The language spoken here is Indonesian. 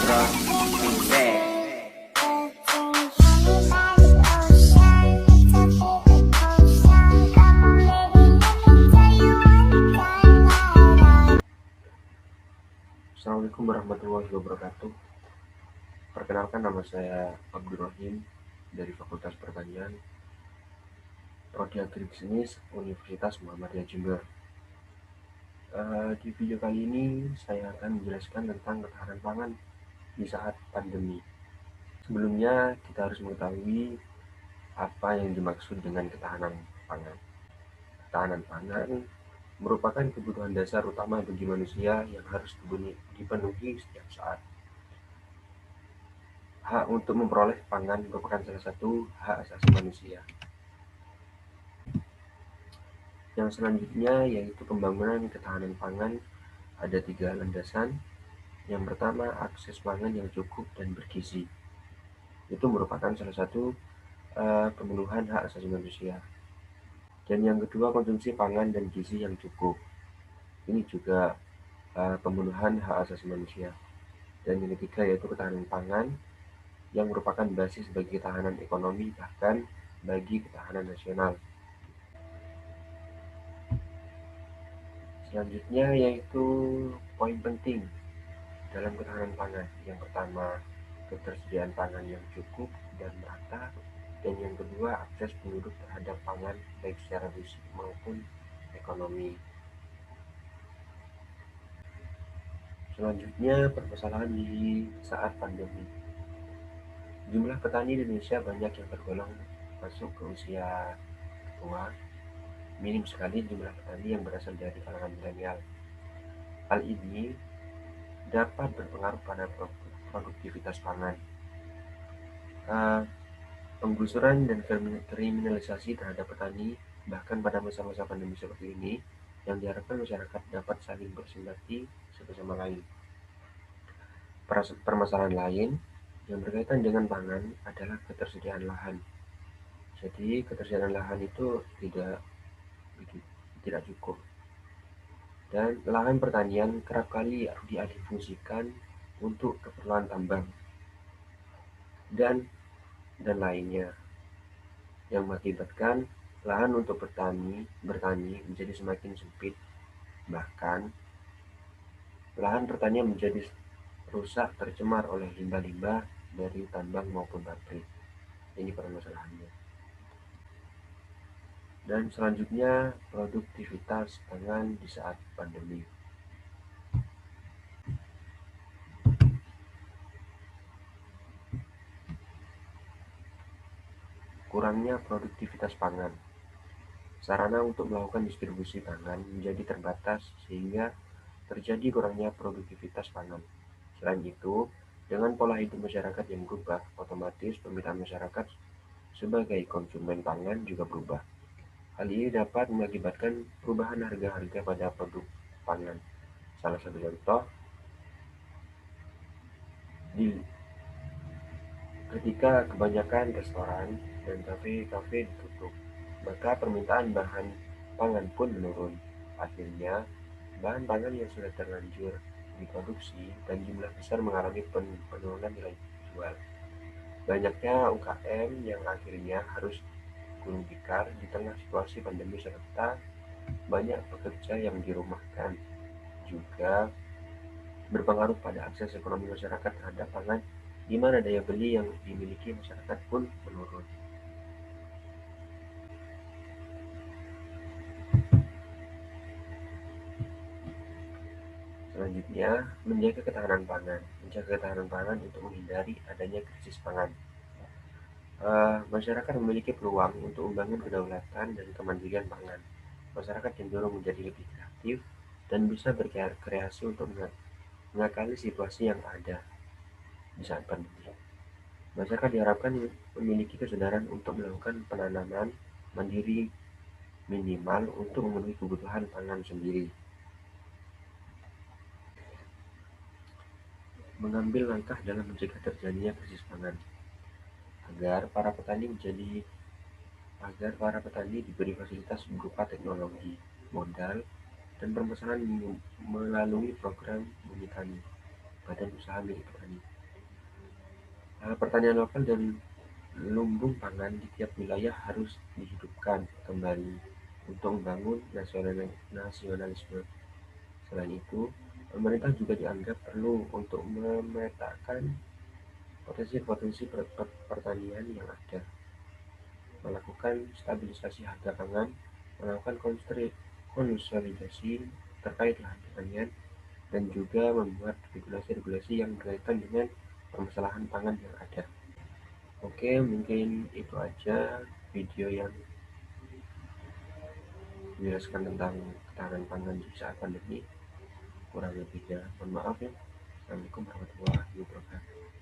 Assalamualaikum warahmatullahi wabarakatuh. Perkenalkan, nama saya Abdul Rahim dari Fakultas Pertanian, Prodi Agribisnis Universitas Muhammadiyah Jember. Di video kali ini saya akan menjelaskan tentang ketahanan pangan di saat pandemi. Sebelumnya kita harus mengetahui apa yang dimaksud dengan ketahanan pangan. Ketahanan pangan merupakan kebutuhan dasar utama bagi manusia yang harus dipenuhi setiap saat. Hak untuk memperoleh pangan merupakan salah satu hak asasi manusia. Yang selanjutnya yaitu pembangunan ketahanan pangan, ada 3 landasan. Yang pertama, akses pangan yang cukup dan bergizi. Itu merupakan salah satu pemenuhan hak asasi manusia. Dan yang kedua, konsumsi pangan dan gizi yang cukup. Ini juga pemenuhan hak asasi manusia. Dan yang ketiga yaitu ketahanan pangan, yang merupakan basis bagi ketahanan ekonomi, bahkan bagi ketahanan nasional. Selanjutnya yaitu poin penting dalam ketahanan pangan. Yang pertama, ketersediaan pangan yang cukup dan merata, dan yang kedua, akses penduduk terhadap pangan baik secara fisik maupun ekonomi. Selanjutnya, permasalahan di saat pandemi. Jumlah petani Indonesia banyak yang tergolong masuk ke usia tua. Minim sekali jumlah petani yang berasal dari kalangan milenial. Hal ini dapat berpengaruh pada produktivitas pangan. Penggusuran dan kriminalisasi terhadap petani, bahkan pada masa-masa pandemi seperti ini, yang diharapkan masyarakat dapat saling bersimpati satu sama lain. Permasalahan lain yang berkaitan dengan pangan adalah ketersediaan lahan. Jadi ketersediaan lahan itu tidak cukup. Dan lahan pertanian kerap kali dialihfungsikan untuk keperluan tambang dan lainnya, yang mengakibatkan lahan untuk bertani menjadi semakin sempit. Bahkan lahan pertanian menjadi rusak, tercemar oleh limbah-limbah dari tambang maupun pabrik. Ini permasalahannya. Dan selanjutnya, produktivitas pangan di saat pandemi. Kurangnya produktivitas pangan. Sarana untuk melakukan distribusi pangan menjadi terbatas sehingga terjadi kurangnya produktivitas pangan. Selain itu, dengan pola hidup masyarakat yang berubah, otomatis permintaan masyarakat sebagai konsumen pangan juga berubah. Hal ini dapat mengakibatkan perubahan harga-harga pada produk pangan. Salah satu contoh, ketika kebanyakan restoran dan kafe-kafe ditutup, maka permintaan bahan pangan pun menurun. Akhirnya, bahan pangan yang sudah terlanjur diproduksi dan jumlah besar mengalami penurunan nilai jual. Banyaknya UKM yang akhirnya harus gulung tikar di tengah situasi pandemi, serta banyak pekerja yang dirumahkan, juga berpengaruh pada akses ekonomi masyarakat terhadap pangan, di mana daya beli yang dimiliki masyarakat pun menurun. Selanjutnya, menjaga ketahanan pangan. Menjaga ketahanan pangan untuk menghindari adanya krisis pangan. Masyarakat memiliki peluang untuk membangun kedaulatan dan kemandirian pangan. Masyarakat cenderung menjadi lebih kreatif dan bisa berkreasi untuk mengakali situasi yang ada di saat pandemi. Masyarakat diharapkan memiliki kesadaran untuk melakukan penanaman mandiri minimal untuk memenuhi kebutuhan pangan sendiri. Mengambil langkah dalam mencegah terjadinya krisis pangan agar para petani diberi fasilitas berupa teknologi, modal, dan permasalahan melalui program Bumi Tani, badan usaha milik petani. Pertanian lokal dan lumbung pangan di tiap wilayah harus dihidupkan kembali untuk membangun nasionalisme. Selain itu, pemerintah juga dianggap perlu untuk memetakan potensi-potensi pertanian yang ada, melakukan stabilisasi harga pangan, melakukan konsolidasi terkait lahan pertanian, dan juga membuat regulasi-regulasi yang berkaitan dengan permasalahan pangan yang ada. Oke, mungkin itu aja video yang menjelaskan tentang ketahanan pangan di saat pandemi. Kurang lebihnya, mohon maaf ya. Assalamualaikum warahmatullahi wabarakatuh.